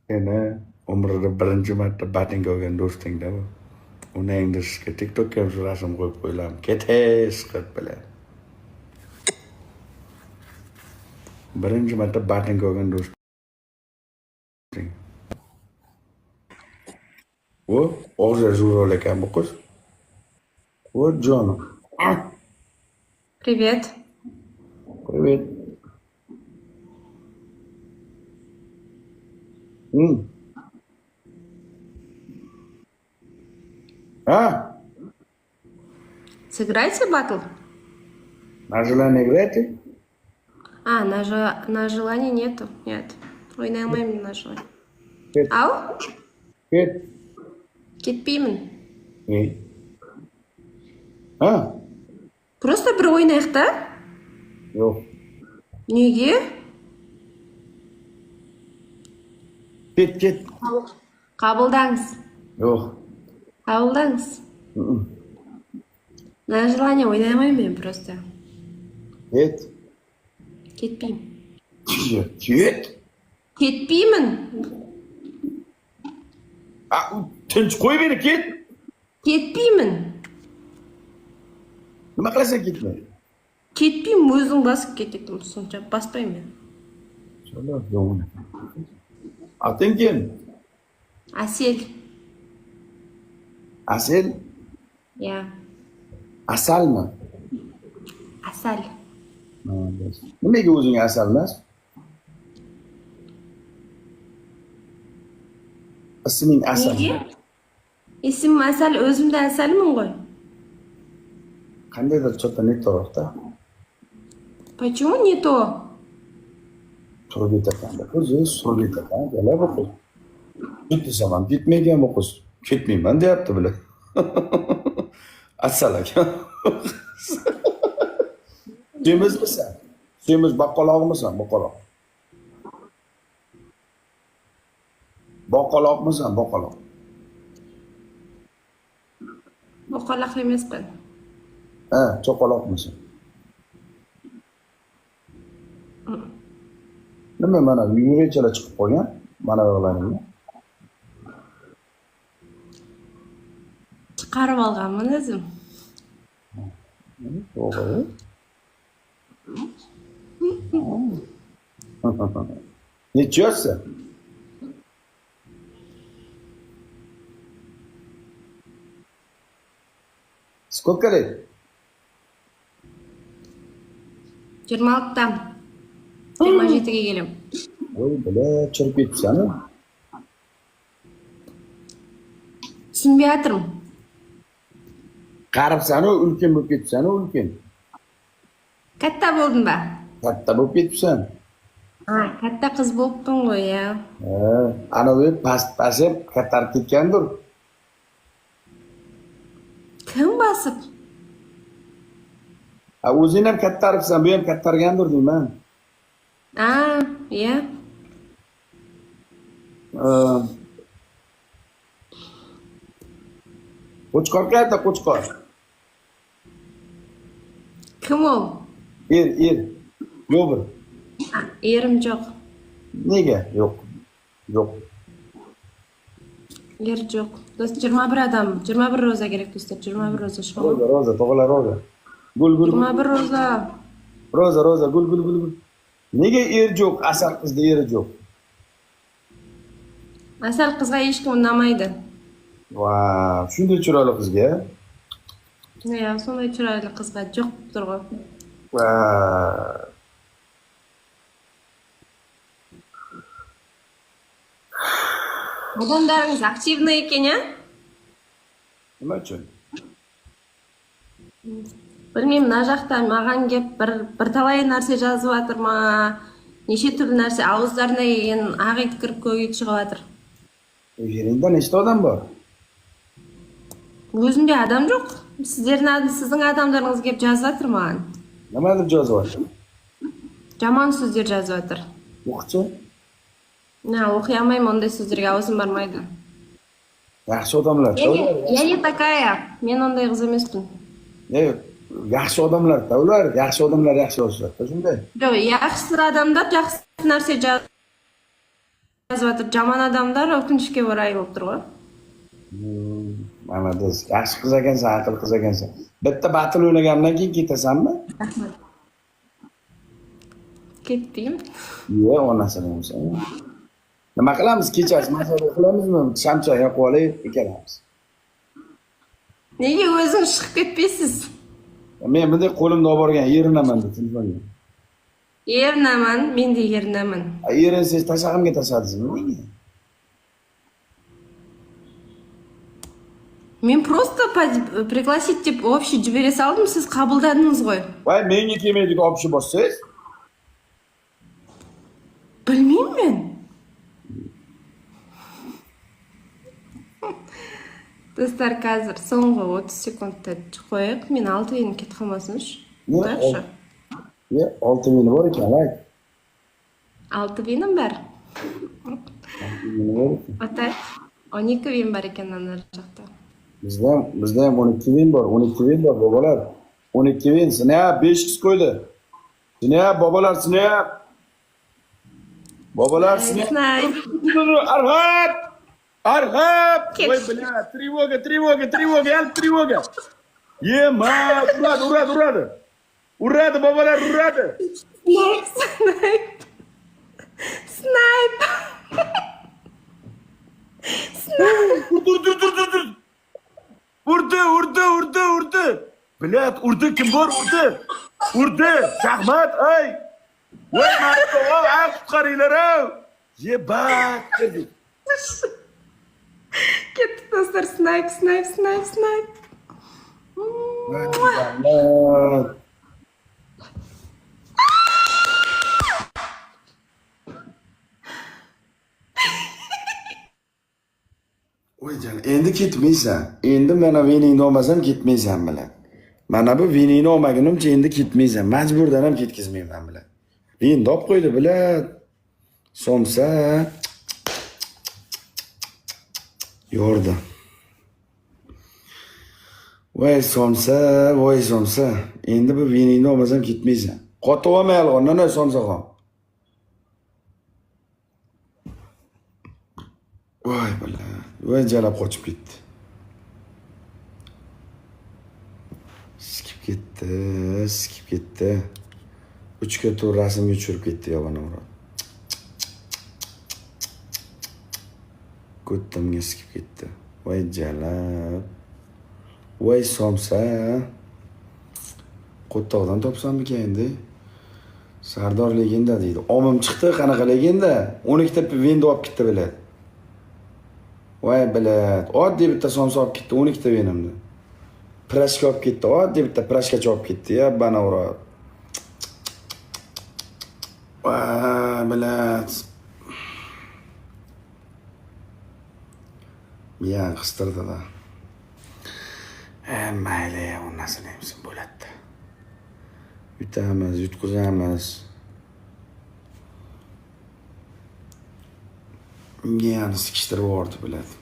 Seni umrida birinchi marta batinga olgan do'stingda bu. Uni inglizga TikTokka ham shu rasm qo'yib qo'yiladi. Ketes qilib bilan. Birinchi marta batinga olgan do'sting. O, og'zi zo'rol ekan bu qiz. Вот Джон. Привет. Привет. А? Сыграйте батл? На желание играете? А, на желание нету. Нет. Ойнай алмаймын на желание. Кет. Ау? Кет. Кетпеймін. А? Просто бір ойнайық та? Жоқ. Неге? Кет. Қабылдаңыз. Жоқ. Қабылдаңыз. На желание ойнай алмаймын мен просто. Кет. Кетпеймін. Кет. Кетпеймін. Tinch qo'y beni, ket. Кетпеймін. Nima qilasan ketma? Кетпеймін, өзің басып кететін сонша баспаймын мен. Atın kim? Әсел. Asel? Я. Asal mı? Asal. Nimaga o'zing asal emas? Isming Asal. Неге? Есімім Asal, өзім де Asalмын ғой. Qandaydir cho'ta ne tarafda? Почему не то? Turib yetakan. O'zi turib yetakan. Gala bu qiz. Ketsaman, ketmaygan bu qiz. Ketmayman deyapti bular. Asal aka. Semizmisan? Semiz boqqaloqmisan, boqqaloq? Boqqaloqmisan, boqqaloq? Boqqaloq emasman. Ha, choqaloqmisan? Nima mana yuguruvchilar chiqib qolgan? Mana o'g'laringni. Chiqarib olganman o'zim. To'g'ri. Necha yoshsan? Сколько лет? 26-dan 27-ga kelim. Voy, bala, chirib ketibsan-a? Tushunmay o'tirdim. Qaribsan-u, ulkan bo'lib ketibsan-u, ulkan. Katta bo'ldim ba? Katta bo'lib ketibsan. Ha, katta qiz bo'libdim qo'y ya. Ha, anavi past-past kattarib ketgandir. Kim bosib? O'zing ham kattaribsan, bu ham kattargandir deyman. Ha, ya. Qo'chqor qayerda, qo'chqor? Kim u? Er. Yo'q bir. Erim yo'q. Nega? Yo'q. Er yo'q. Do'st 21 odam, 21 roza kerak do'stlar, 21 roza shom. Roza, tog'lar roza. Gul. 21 roza. Roza, gul. Nega er yo'q? Asal qizda eri yo'q. Asal qizga hech kim unamaydi. Vau, shunday chiroyli qizga. Ya, sonday chiroyli qizga yo'q turg'o. Vau. Odamlaringiz aktivniy ekan, ya? Nima uchun? Bilmayman, najaqda mаған gap bir talay narsa yozib o'tirma. Necha turli narsa og'izlarına keyin ag'it kirib ko'yib chiqib o'tir. Yeringda nechta odam bor? O'zimda odam yo'q. Sizning odamlaringiz gap yozib o'tirman. Nima deb yozyapti? Yomon so'zlar yozib o'tir. O'qichi? Na, o'qiy olmayman, unday so'zlarga o'zim bormaydi. Yaxshi odamlar. Я не такая. Men unday qiz emasman. Yaxshi odamlar-da ular, yaxshi odamlar yaxshi bo'lishadi. Shunday. Yo'q, yaxshi odamlar yaxshi narsa yozyapti. Jomon odamlar o'kinishga o'ray bo'lib turibdi. Mana do'st, yaxshi qiz ekansan, aql qiz ekansan. Bitta batl o'ynagandan keyin ketasanmi? Rahmat. Ketdim. Yo'q, onasini bo'lsa. Nima qilamiz kechasi? Masalan, qilamizmi? Shamcha yoqib olaylik, ikkalamiz. Nega o'zingiz chiqib ketmaysiz? Men bunday qo'limda olib borgan yerinaman deb telefonga. Yernaman, men de yernaman. Yerinsiz tashag'imga tashladingizmi menga? Men просто пригласить deb общий jibere saldim, siz qabulladingiz qo'y. Voy, menga kelmaydigan olib borsiz? Bilmayman. Do'stlar, hozir so'nggi 30 sekundda qo'yib, men 6 yilni ketib qolmasinchi. Yaxshi. Ya, 6 ming bor ekan, ay. 6 binim bor. Ota, 12 bin bor ekan ana joqda. Bizda ham 12 bin bor, 12 bin bor bobolar. 12 bin, sinab 5x qo'ydi. Sinab bobolar, sinab. Bobolar, sinab. Arhab! Arhab! Voy, bля, тревога, yalp тревога. Yema, uradi. Uradi bobolar, uradi. Snipe. Urdi. Bilat, urdi, kim bor urdi? Urdi, Shahmat, ay. Voy, marqa, qutqaringlar. Yebat dedi. Ketdi do'stlar, snipe. Voycan, endi ketmaysan. Endi mana veningni olmasam ketmaysan bilan. Mana bu veningni olmagunimcha endi ketmaysan. Majburdan ham ketkizmayman bilan. Ven dop qo'ydi bilan. Somsa yordi. Voy somsa. Endi bu veningni olmasam ketmaysan. Qotib olmayal, ondan somsaxon. Voy bilan. Voy jalab qochib ketdi. Skip ketdi. 3 ga tur rasmga tushirib ketdi yog'ini Murod. Ko'ttamga skip ketdi. Voy jalab. Voy somsa. Qo'ttoqdan topsammikan endi? Sardor legenda deydi. Omim chiqdi, qanaqa legenda? 12 ta venda olib ketdi biladi. Voy bilat, oddiy bitta somsa olib ketdi, 12 ta venimni. Prashka olib ketdi, oddiy bitta prashkacha olib ketdi, ya bana uradi. Voy bilat. Biyan qistirdi-da. Mayli, unnasini hamsin bo'ladi. Yutamiz, yutqizamiz. Miyani sikishtirib yubordi biladi.